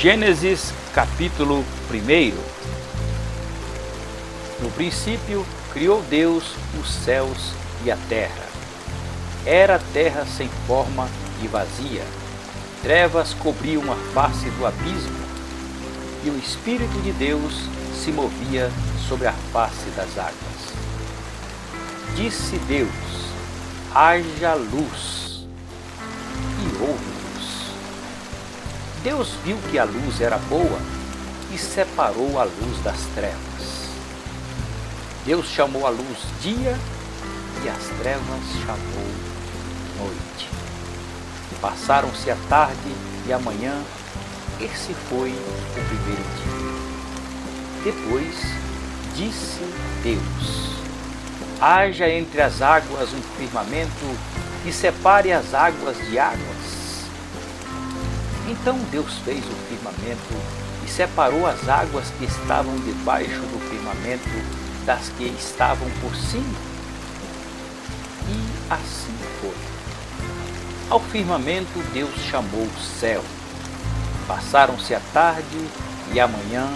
Gênesis capítulo 1. No princípio, criou Deus os céus e a terra. Era a terra sem forma e vazia. Trevas cobriam a face do abismo, e o Espírito de Deus se movia sobre a face das águas. Disse Deus: haja luz, e houve luz. Deus viu que a luz era boa e separou a luz das trevas. Deus chamou a luz dia e as trevas chamou noite. Passaram-se a tarde e a manhã, esse foi o primeiro dia. Depois disse Deus: haja entre as águas um firmamento e separe as águas de águas. Então Deus fez o firmamento e separou as águas que estavam debaixo do firmamento das que estavam por cima. E assim foi. Ao firmamento Deus chamou céu. Passaram-se a tarde e a manhã,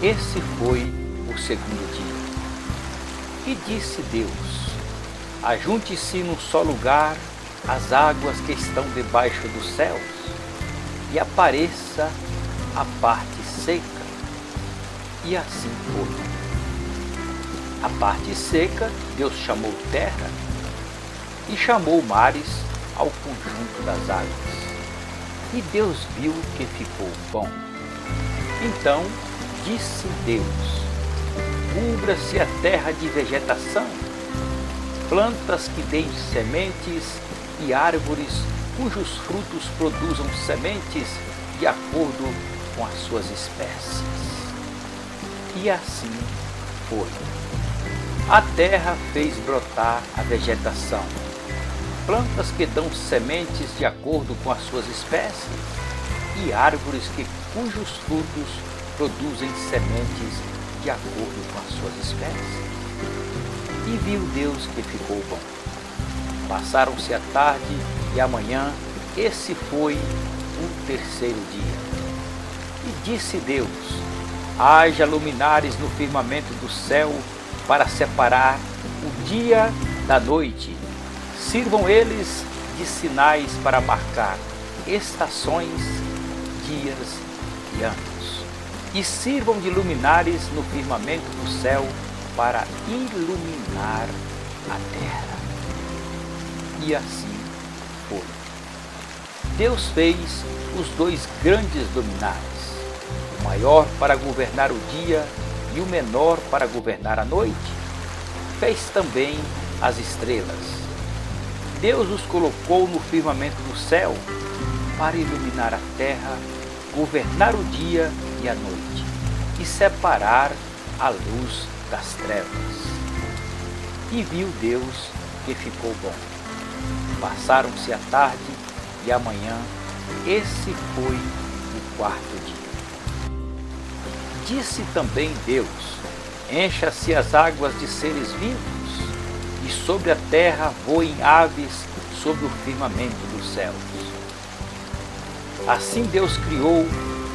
esse foi o segundo dia. E disse Deus: ajunte-se num só lugar as águas que estão debaixo dos céus, e apareça a parte seca. E assim foi. A parte seca Deus chamou terra, e chamou mares ao conjunto das águas. E Deus viu que ficou bom. Então disse Deus: cubra-se a terra de vegetação, plantas que deem sementes e árvores cujos frutos produzam sementes de acordo com as suas espécies. E assim foi. A terra fez brotar a vegetação, plantas que dão sementes de acordo com as suas espécies e árvores cujos frutos produzem sementes de acordo com as suas espécies. E viu Deus que ficou bom. Passaram-se a tarde e a manhã, esse foi o terceiro dia. E disse Deus: haja luminares no firmamento do céu para separar o dia da noite. Sirvam eles de sinais para marcar estações, dias e anos. E sirvam de luminares no firmamento do céu para iluminar a terra. E assim foi. Deus fez os dois grandes luminares, o maior para governar o dia e o menor para governar a noite. Fez também as estrelas. Deus os colocou no firmamento do céu para iluminar a terra, governar o dia e a noite, e separar a luz das trevas. E viu Deus que ficou bom. Passaram-se a tarde e a manhã, esse foi o quarto dia. Disse também Deus: encha-se as águas de seres vivos, e sobre a terra voem aves sobre o firmamento dos céus. Assim Deus criou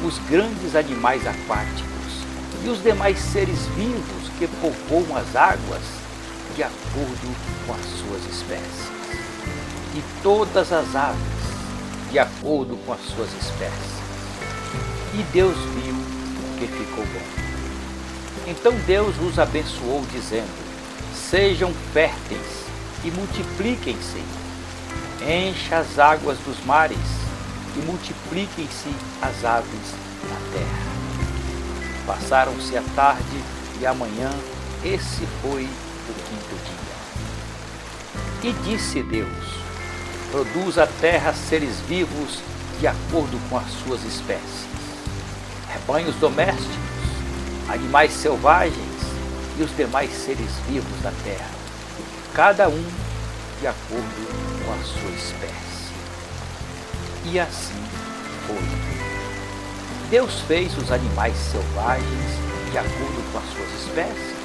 os grandes animais aquáticos e os demais seres vivos que povoam as águas de acordo com as suas espécies, e todas as aves de acordo com as suas espécies. E Deus viu que ficou bom. Então Deus os abençoou, dizendo: sejam férteis e multipliquem-se, encha as águas dos mares e multipliquem-se as aves da terra. Passaram-se a tarde e a manhã, esse foi o quinto dia. E disse Deus: produz a terra seres vivos de acordo com as suas espécies, rebanhos domésticos, animais selvagens e os demais seres vivos da terra, cada um de acordo com a sua espécie. E assim foi. Deus fez os animais selvagens de acordo com as suas espécies,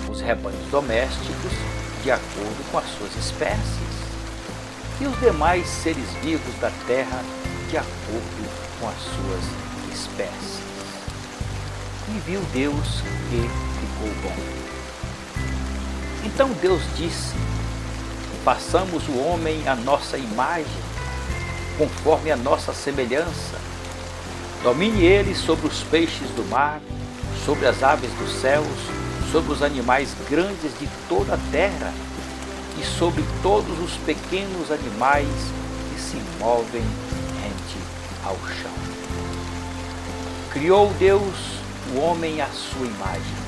os rebanhos domésticos de acordo com as suas espécies, e os demais seres vivos da terra de acordo com as suas espécies. E viu Deus que ficou bom. Então Deus disse: façamos o homem à nossa imagem, conforme a nossa semelhança. Domine ele sobre os peixes do mar, sobre as aves dos céus, sobre os animais grandes de toda a terra e sobre todos os pequenos animais que se movem rente ao chão. Criou Deus o homem à sua imagem.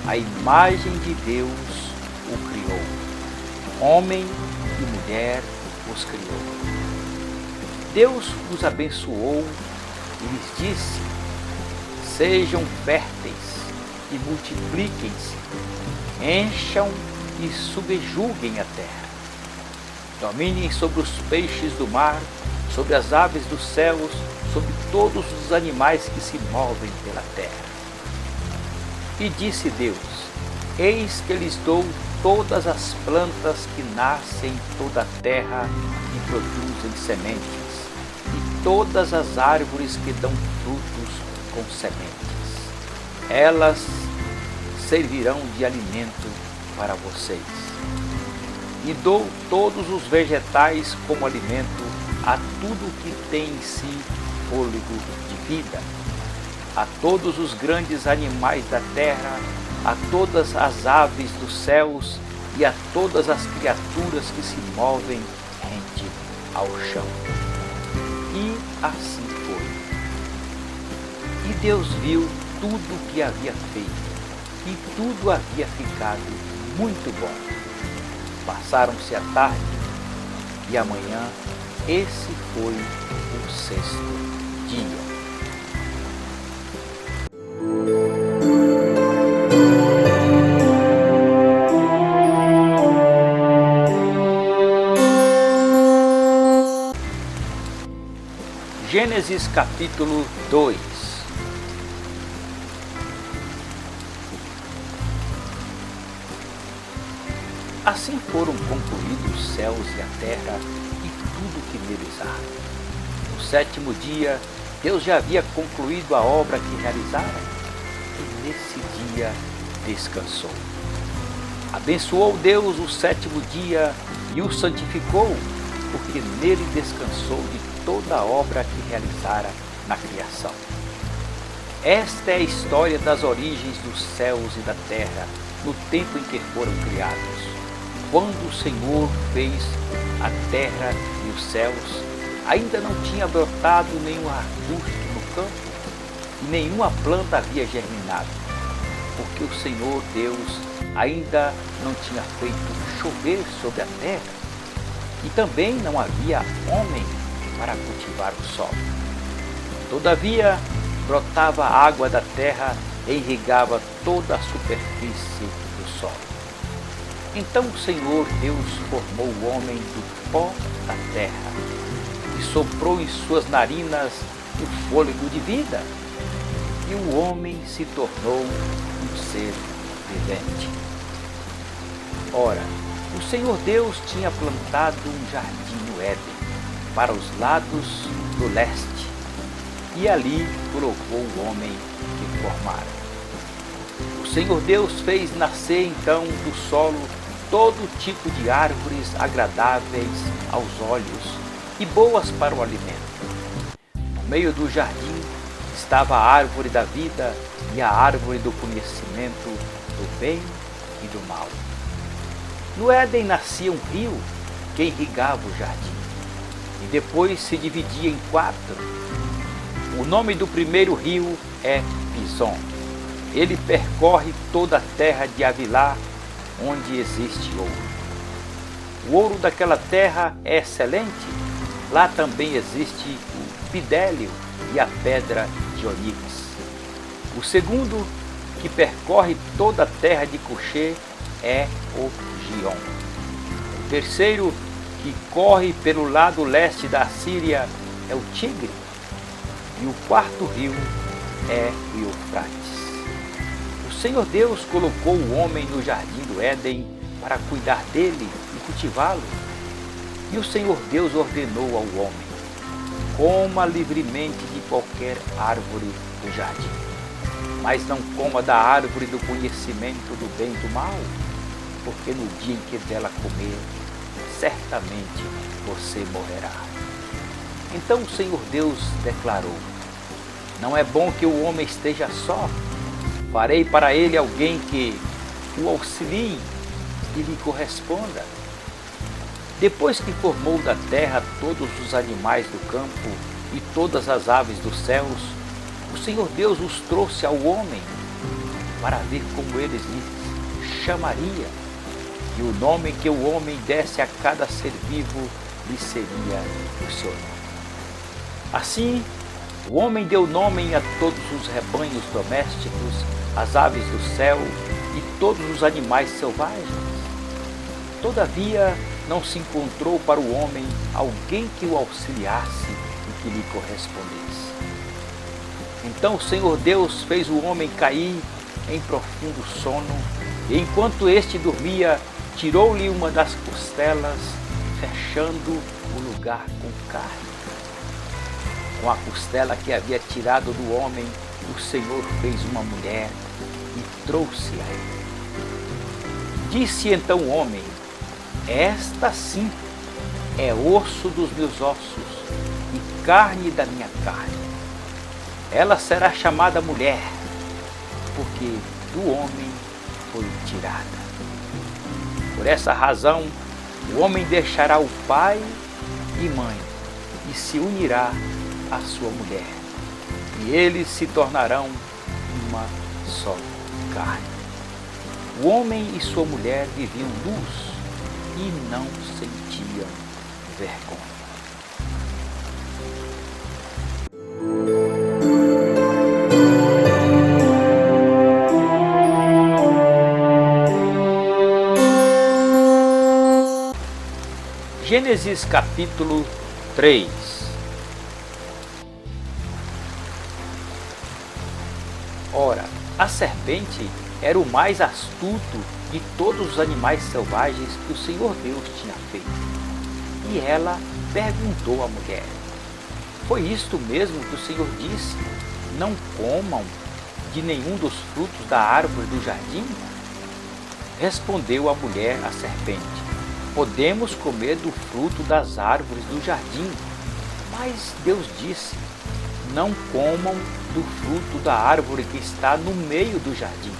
A imagem de Deus o criou. Homem e mulher os criou. Deus os abençoou e lhes disse: sejam férteis e multipliquem-se, encham e subjuguem a terra. Dominem sobre os peixes do mar, sobre as aves dos céus, sobre todos os animais que se movem pela terra. E disse Deus: eis que lhes dou todas as plantas que nascem em toda a terra e produzem sementes, e todas as árvores que dão frutos com sementes. Elas servirão de alimento para vocês. E dou todos os vegetais como alimento a tudo que tem em si fôlego de vida, a todos os grandes animais da terra, a todas as aves dos céus e a todas as criaturas que se movem rente ao chão. E assim foi. E Deus viu tudo o que havia feito, e tudo havia ficado muito bom. Passaram-se a tarde e a manhã. Esse foi o sexto dia. Gênesis capítulo 2. Assim foram concluídos os céus e a terra e tudo que neles há. No sétimo dia, Deus já havia concluído a obra que realizara e nesse dia descansou. Abençoou Deus o sétimo dia e o santificou, porque nele descansou de toda a obra que realizara na criação. Esta é a história das origens dos céus e da terra, no tempo em que foram criados. Quando o Senhor fez a terra e os céus, ainda não tinha brotado nenhum arbusto no campo, e nenhuma planta havia germinado, porque o Senhor Deus ainda não tinha feito chover sobre a terra, e também não havia homem para cultivar o solo. Todavia, brotava a água da terra e irrigava toda a superfície do solo. Então o Senhor Deus formou o homem do pó da terra e soprou em suas narinas o fôlego de vida, e o homem se tornou um ser vivente. Ora, o Senhor Deus tinha plantado um jardim no Éden, para os lados do leste, e ali colocou o homem que formara. O Senhor Deus fez nascer então do solo todo tipo de árvores agradáveis aos olhos e boas para o alimento. No meio do jardim estava a árvore da vida e a árvore do conhecimento do bem e do mal. No Éden nascia um rio que irrigava o jardim, e depois se dividia em 4. O nome do primeiro rio é Pison. Ele percorre toda a terra de Havilá, onde existe ouro. O ouro daquela terra é excelente. Lá também existe o bidélio e a pedra de onix. O segundo, que percorre toda a terra de Cuxê, é o Gion. O terceiro, que corre pelo lado leste da Síria, é o Tigre. E o quarto rio é o Eufrates. O Senhor Deus colocou o homem no jardim do Éden para cuidar dele e cultivá-lo. E o Senhor Deus ordenou ao homem: coma livremente de qualquer árvore do jardim, mas não coma da árvore do conhecimento do bem e do mal, porque no dia em que dela comer, certamente você morrerá. Então o Senhor Deus declarou: não é bom que o homem esteja só, farei para ele alguém que o auxilie e lhe corresponda. Depois que formou da terra todos os animais do campo e todas as aves dos céus, o Senhor Deus os trouxe ao homem para ver como eles lhe chamaria, e o nome que o homem desse a cada ser vivo lhe seria o seu nome. Assim, o homem deu nome a todos os rebanhos domésticos, às aves do céu e todos os animais selvagens. Todavia, não se encontrou para o homem alguém que o auxiliasse e que lhe correspondesse. Então o Senhor Deus fez o homem cair em profundo sono, e enquanto este dormia, tirou-lhe uma das costelas, fechando o lugar com carne. Com a costela que havia tirado do homem, o Senhor fez uma mulher e trouxe a ele. Disse então o homem: esta sim é osso dos meus ossos e carne da minha carne. Ela será chamada mulher, porque do homem foi tirada. Por essa razão, o homem deixará o pai e mãe e se unirá à sua mulher, e eles se tornarão uma só carne. O homem e sua mulher viviam luz e não sentiam vergonha. Gênesis capítulo 3. Ora, a serpente era o mais astuto de todos os animais selvagens que o Senhor Deus tinha feito. E ela perguntou à mulher: foi isto mesmo que o Senhor disse? Não comam de nenhum dos frutos da árvore do jardim? Respondeu a mulher à serpente: podemos comer do fruto das árvores do jardim. Mas Deus disse: não comam do fruto da árvore que está no meio do jardim,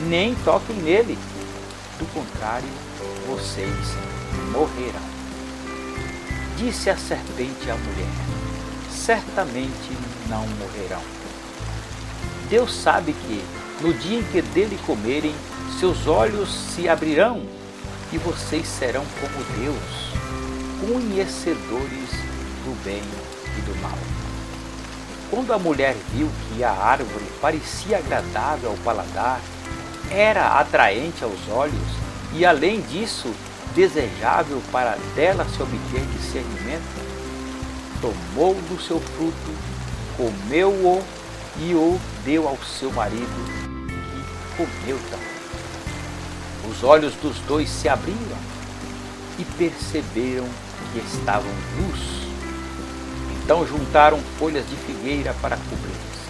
nem toquem nele, do contrário, vocês morrerão. Disse a serpente à mulher: certamente não morrerão. Deus sabe que, no dia em que dele comerem, seus olhos se abrirão e vocês serão como Deus, conhecedores do bem e do mal. Quando a mulher viu que a árvore parecia agradável ao paladar, era atraente aos olhos e, além disso, desejável para dela se obter discernimento, tomou do seu fruto, comeu-o e o deu ao seu marido, que comeu também. Os olhos dos dois se abriram e perceberam que estavam nus. Então juntaram folhas de figueira para cobrir-se.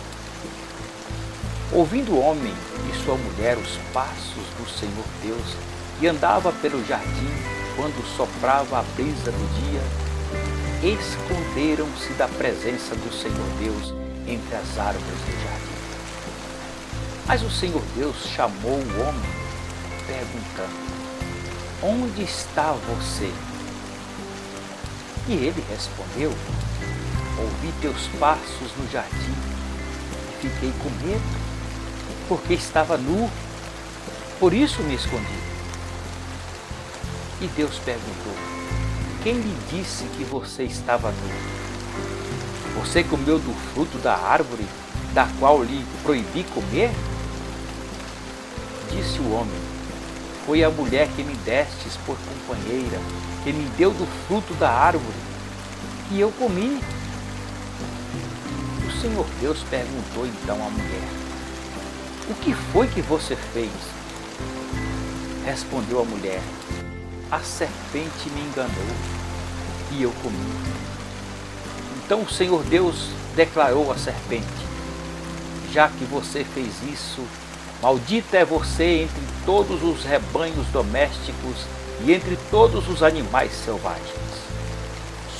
Ouvindo o homem e sua mulher os passos do Senhor Deus, e andava pelo jardim quando soprava a brisa do dia, esconderam-se da presença do Senhor Deus entre as árvores do jardim. Mas o Senhor Deus chamou o homem, perguntando: onde está você? E ele respondeu: ouvi teus passos no jardim e fiquei com medo, porque estava nu, por isso me escondi. E Deus perguntou: quem lhe disse que você estava nu? Você comeu do fruto da árvore da qual lhe proibi comer? Disse o homem: foi a mulher que me destes por companheira, que me deu do fruto da árvore, e eu comi. O Senhor Deus perguntou então à mulher: o que foi que você fez? Respondeu a mulher: a serpente me enganou e eu comi. Então o Senhor Deus declarou à serpente: já que você fez isso, maldita é você entre todos os rebanhos domésticos e entre todos os animais selvagens.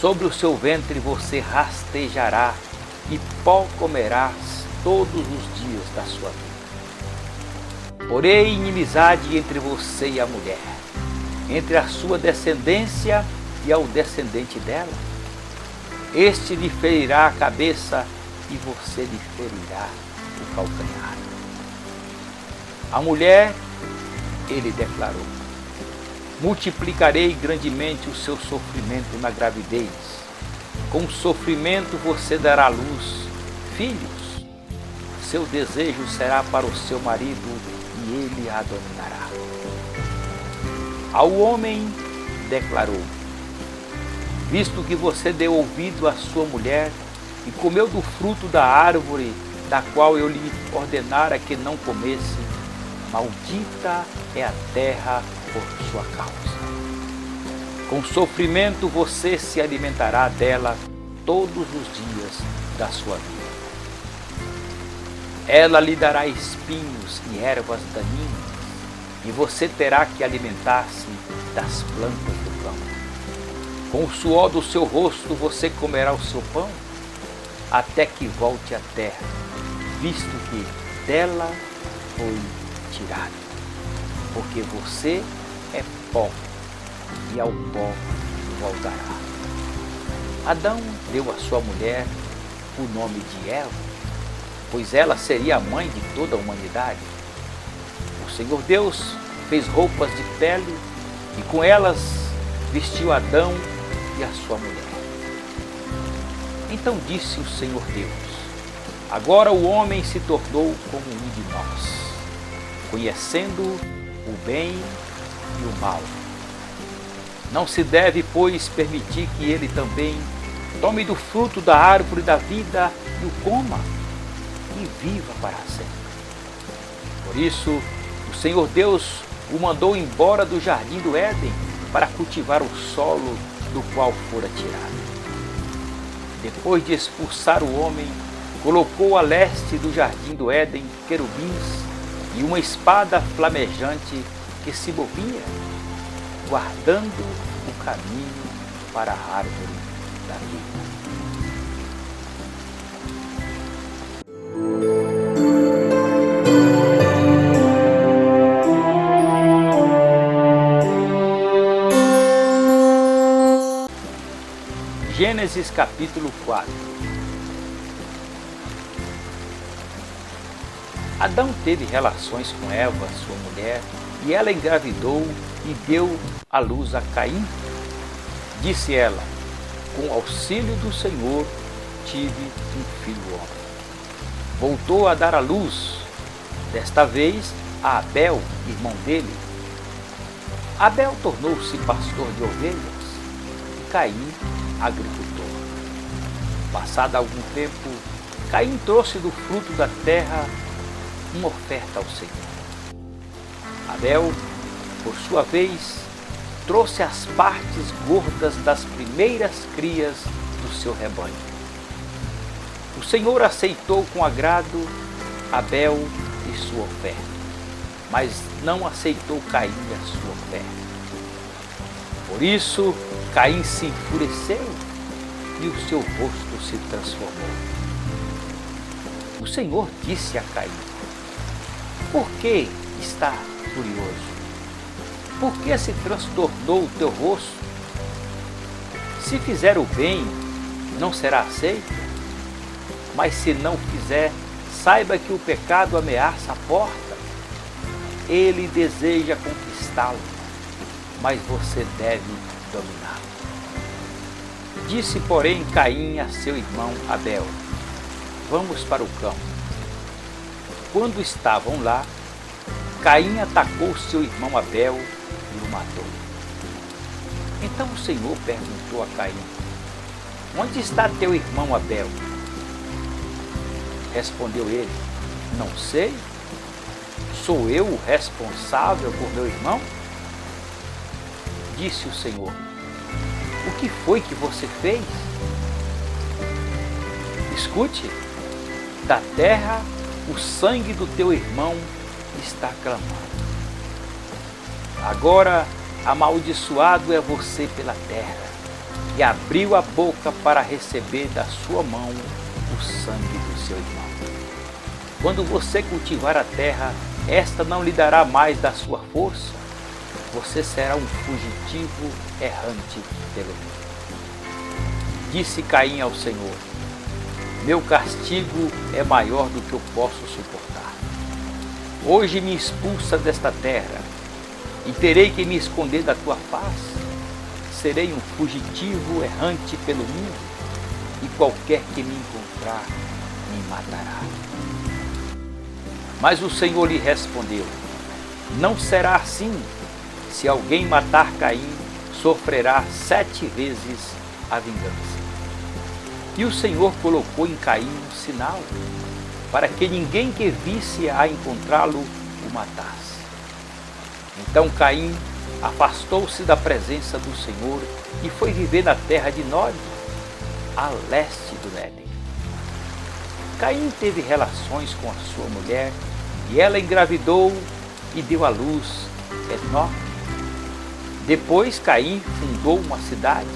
Sobre o seu ventre você rastejará e pó comerás todos os dias da sua vida. Porém, inimizade entre você e a mulher, entre a sua descendência e ao descendente dela. Este lhe ferirá a cabeça e você lhe ferirá o calcanhar. A mulher, ele declarou: multiplicarei grandemente o seu sofrimento na gravidez. Com sofrimento você dará à luz filhos. Seu desejo será para o seu marido e ele a dominará. Ao homem declarou: visto que você deu ouvido à sua mulher e comeu do fruto da árvore da qual eu lhe ordenara que não comesse, maldita é a terra por sua causa. Com sofrimento você se alimentará dela todos os dias da sua vida. Ela lhe dará espinhos e ervas daninhas, e você terá que alimentar-se das plantas do campo. Com o suor do seu rosto você comerá o seu pão, até que volte à terra, visto que dela foi tirado. Porque você é pó, e ao pó voltará. Adão deu à sua mulher o nome de Eva, pois ela seria a mãe de toda a humanidade. O Senhor Deus fez roupas de pele e com elas vestiu Adão e a sua mulher. Então disse o Senhor Deus: agora o homem se tornou como um de nós, conhecendo o bem e o mal. Não se deve, pois, permitir que ele também tome do fruto da árvore da vida e o coma, e viva para sempre. Por isso, o Senhor Deus o mandou embora do jardim do Éden para cultivar o solo do qual fora tirado. Depois de expulsar o homem, colocou a leste do jardim do Éden querubins e uma espada flamejante que se movia, guardando o caminho para a árvore da vida. Gênesis capítulo 4. Adão teve relações com Eva, sua mulher, e ela engravidou e deu à luz a Caim. Disse ela: com auxílio do Senhor tive um filho homem. Voltou a dar à luz, desta vez a Abel, irmão dele. Abel tornou-se pastor de ovelhas e Caim agricultor. Passado algum tempo, Caim trouxe do fruto da terra uma oferta ao Senhor. Abel, por sua vez, trouxe as partes gordas das primeiras crias do seu rebanho. O Senhor aceitou com agrado Abel e sua oferta, mas não aceitou Caim e a sua oferta. Por isso, Caim se enfureceu e o seu rosto se transformou. O Senhor disse a Caim: por que está furioso? Por que se transtornou o teu rosto? Se fizer o bem, não será aceito? Mas se não fizer, saiba que o pecado ameaça a porta. Ele deseja conquistá-lo, mas você deve dominá-lo. Disse, porém, Caim a seu irmão Abel: vamos para o campo. Quando estavam lá, Caim atacou seu irmão Abel e o matou. Então o Senhor perguntou a Caim: onde está teu irmão Abel? Respondeu ele: não sei. Sou eu o responsável por meu irmão? Disse o Senhor: o que foi que você fez? Escute, da terra o sangue do teu irmão está clamando. Agora amaldiçoado é você pela terra, e abriu a boca para receber da sua mão o sangue do seu irmão. Quando você cultivar a terra, esta não lhe dará mais da sua força. Você será um fugitivo errante pelo mundo. Disse Caim ao Senhor: meu castigo é maior do que eu posso suportar. Hoje me expulsa desta terra, e terei que me esconder da tua face. Serei um fugitivo errante pelo mundo, e qualquer que me encontrar me matará. Mas o Senhor lhe respondeu: não será assim. Se alguém matar Caim, sofrerá 7 vezes a vingança. E o Senhor colocou em Caim um sinal, para que ninguém que visse a encontrá-lo o matasse. Então Caim afastou-se da presença do Senhor e foi viver na terra de Nod, a leste do Éden. Caim teve relações com a sua mulher, e ela engravidou e deu à luz Enoque. Depois Caim fundou uma cidade,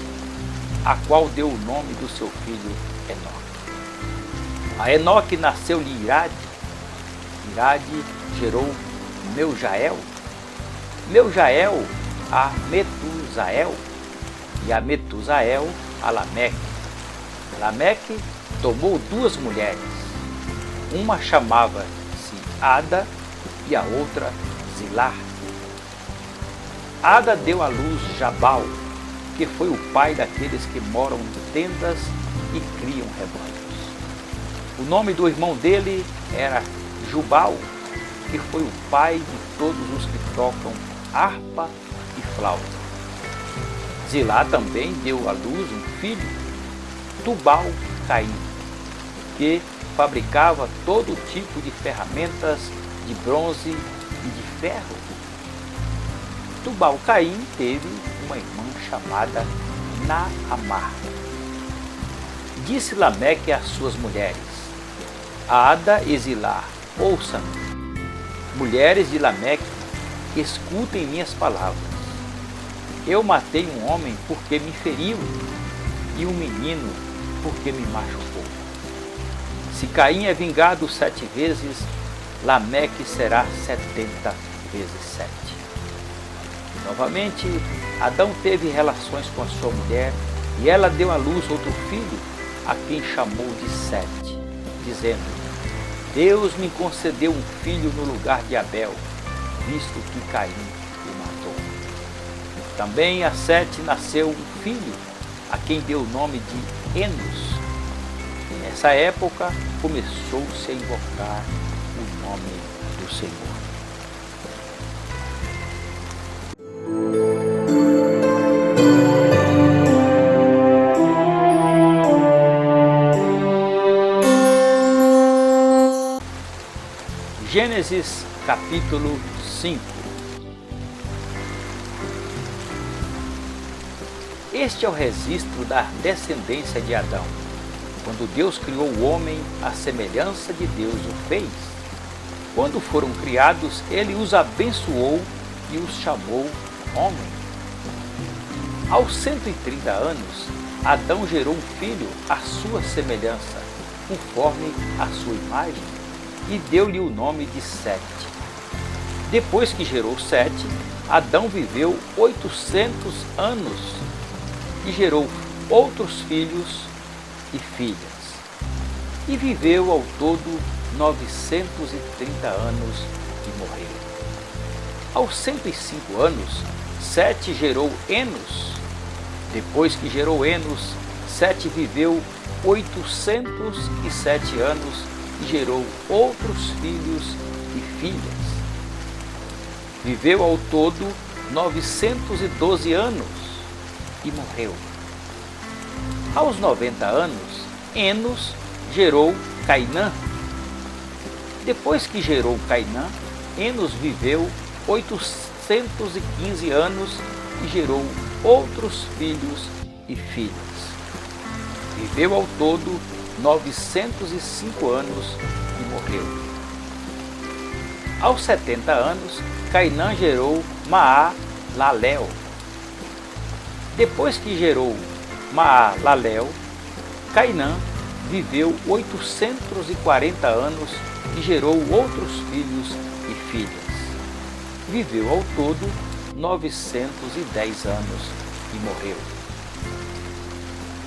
a qual deu o nome do seu filho Enoque. A Enoque nasceu-lhe Irade. Irade gerou Meujael. Meujael a Metusael, e a Metusael a Lameque. Lameque tomou 2 mulheres, uma chamava-se Ada e a outra Zilar. Ada deu à luz Jabal, que foi o pai daqueles que moram em tendas e criam rebanhos. O nome do irmão dele era Jubal, que foi o pai de todos os que tocam harpa e flauta. Zilá também deu à luz um filho, Tubal-Caim, que fabricava todo tipo de ferramentas de bronze e de ferro. Tubal-Caim teve uma irmã chamada Naamá. Disse Lameque às suas mulheres: Ada e Zilá, ouçam-me. Mulheres de Lameque, escutem minhas palavras. Eu matei um homem porque me feriu, e um menino porque me machucou. Se Caim é vingado 7 vezes, Lameque será 70 vezes 7. Novamente, Adão teve relações com a sua mulher, e ela deu à luz outro filho, a quem chamou de Sete, dizendo: Deus me concedeu um filho no lugar de Abel, visto que Caim o matou. Também a Sete nasceu um filho, a quem deu o nome de Enos. E nessa época começou-se a invocar o nome do Senhor. Gênesis capítulo 5. Este é o registro da descendência de Adão. Quando Deus criou o homem, à semelhança de Deus o fez. Quando foram criados, ele os abençoou e os chamou homem. Aos 130 anos, Adão gerou um filho à sua semelhança, conforme a sua imagem, e deu-lhe o nome de Sete. Depois que gerou Sete, Adão viveu 800 anos e gerou outros filhos e filhas. E viveu ao todo 930 anos e morreu. Aos 105 anos, Sete gerou Enos. Depois que gerou Enos, Sete viveu 807 anos e gerou outros filhos e filhas. Viveu ao todo 912 anos e morreu. Aos 90 anos, Enos gerou Cainã. Depois que gerou Cainã, Enos viveu 815 anos e gerou outros filhos e filhas. Viveu ao todo 905 anos e morreu. Aos 70 anos, Cainã gerou Maalalel. Depois que gerou Maalalel, Cainã viveu 840 anos e gerou outros filhos e filhas. Viveu ao todo 910 anos e morreu.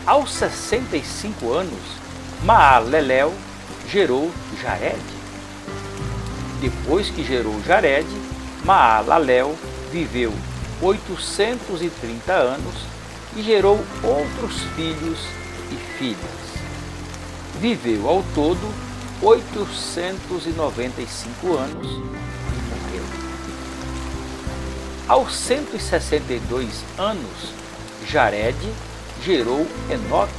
Aos 65 anos, Maalalel gerou Jared. Depois que gerou Jared, Maalalel viveu 830 anos e gerou outros filhos e filhas. Viveu ao todo 895 anos e morreu. Aos 162 anos, Jared gerou Enoque.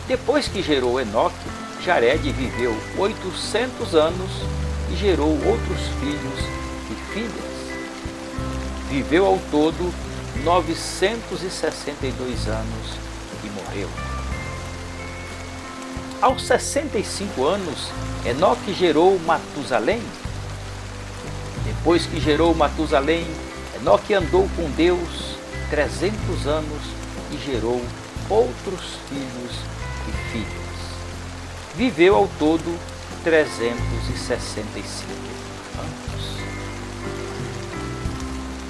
Depois que gerou Enoque, Jared viveu 800 anos e gerou outros filhos e filhas. Viveu ao todo 962 anos e morreu. Aos 65 anos, Enoque gerou Matusalém. Depois que gerou Matusalém, Enoque andou com Deus 300 anos e gerou outros filhos e filhas. Viveu ao todo 365 anos.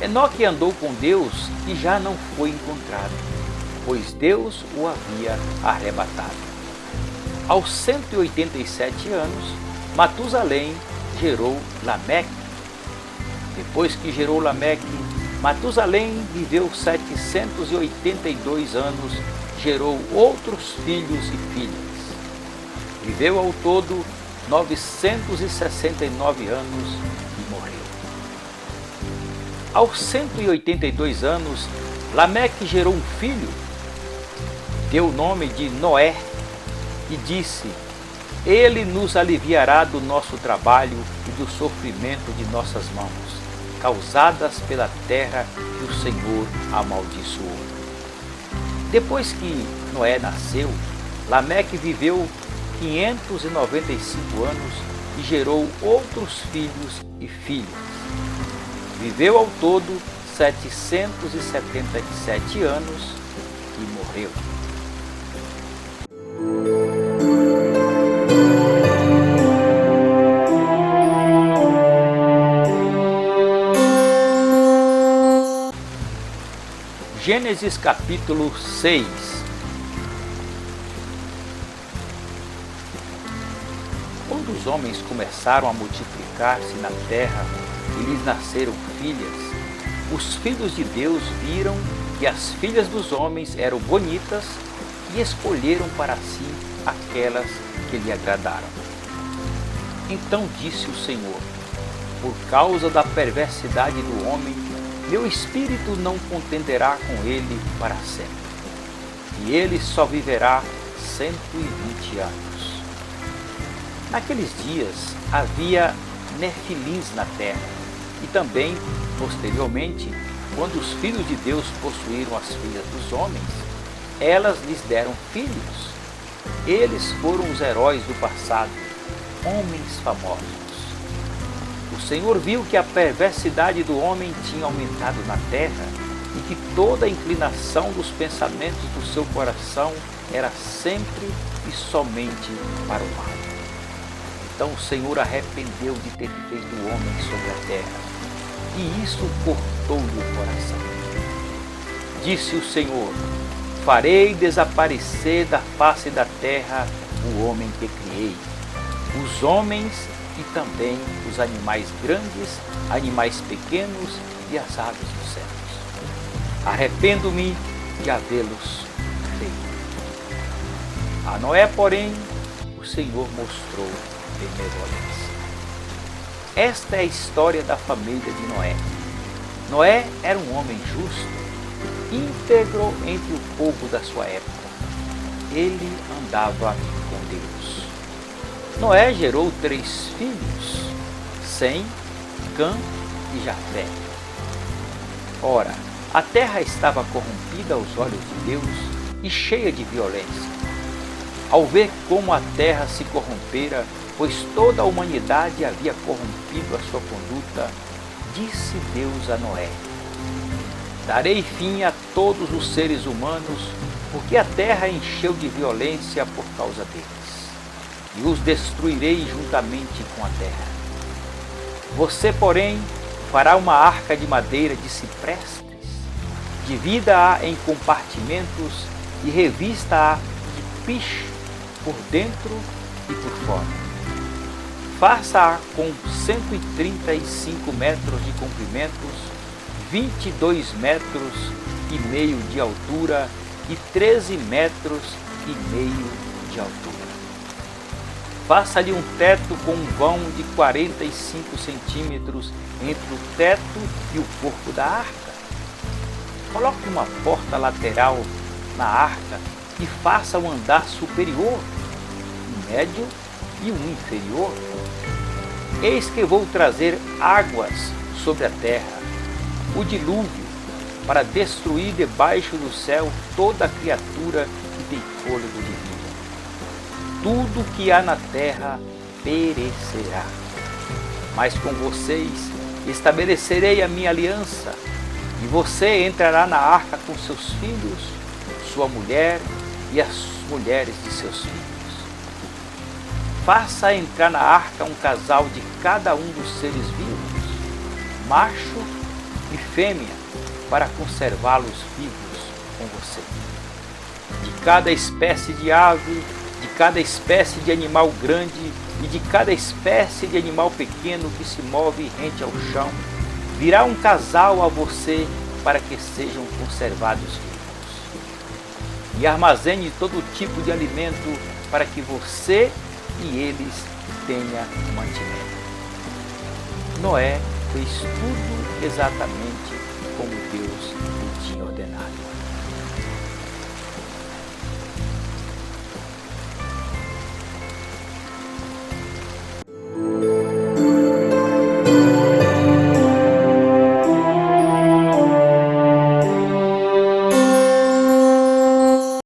Enoque andou com Deus e já não foi encontrado, pois Deus o havia arrebatado. Aos 187 anos, Matusalém gerou Lameque. Depois que gerou Lameque, Matusalém viveu 782 anos, gerou outros filhos e filhas. Viveu ao todo 969 anos e morreu. Aos 182 anos, Lameque gerou um filho, deu o nome de Noé e disse: Ele nos aliviará do nosso trabalho e do sofrimento de nossas mãos, causadas pela terra que o Senhor amaldiçoou. Depois que Noé nasceu, Lameque viveu 595 anos e gerou outros filhos e filhas. Viveu ao todo 777 anos e morreu. Gênesis capítulo 6. Quando os homens começaram a multiplicar-se na terra e lhes nasceram filhas, os filhos de Deus viram que as filhas dos homens eram bonitas e escolheram para si aquelas que lhe agradaram. Então disse o Senhor: por causa da perversidade do homem, meu espírito não contenderá com ele para sempre, e ele só viverá 120 anos. Naqueles dias havia nefilins na terra, e também, posteriormente, quando os filhos de Deus possuíram as filhas dos homens, elas lhes deram filhos. Eles foram os heróis do passado, homens famosos. O Senhor viu que a perversidade do homem tinha aumentado na terra e que toda a inclinação dos pensamentos do seu coração era sempre e somente para o mal. Então o Senhor arrependeu de ter feito o homem sobre a terra, e isso cortou-lhe o coração. Disse o Senhor: farei desaparecer da face da terra o homem que criei, os homens e também os animais grandes, animais pequenos e as aves dos céus. Arrependo-me de havê-los feito. A Noé, porém, o Senhor mostrou benevolência. Esta é a história da família de Noé. Noé era um homem justo, íntegro entre o povo da sua época. Ele andava com Deus. Noé gerou 3 filhos, Sem, Cã e Jafé. Ora, a terra estava corrompida aos olhos de Deus e cheia de violência. ao ver como a terra se corrompera, pois toda a humanidade havia corrompido a sua conduta, disse Deus a Noé: darei fim a todos os seres humanos, porque a terra encheu de violência por causa deles, e os destruirei juntamente com a terra. Você, porém, fará uma arca de madeira de ciprestes, divida-a em compartimentos e revista-a de piche por dentro e por fora. Faça-a com 135 metros de comprimentos, 22 metros e meio de altura e 13 metros e meio de altura. Faça-lhe um teto com um vão de 45 centímetros entre o teto e o corpo da arca. Coloque uma porta lateral na arca e faça o andar superior, o médio e o inferior. Eis que vou trazer águas sobre a terra, o dilúvio, para destruir debaixo do céu toda criatura que tem fôlego de vida. Tudo que há na terra perecerá. Mas com vocês estabelecerei a minha aliança, e você entrará na arca com seus filhos, sua mulher e as mulheres de seus filhos. Faça entrar na arca um casal de cada um dos seres vivos, macho e fêmea, para conservá-los vivos com você. De cada espécie de ave, de cada espécie de animal grande e de cada espécie de animal pequeno que se move rente ao chão, virá um casal a você para que sejam conservados vivos. E armazene todo tipo de alimento para que você e eles tenham mantimento. Noé fez tudo exatamente como Deus lhe tinha ordenado.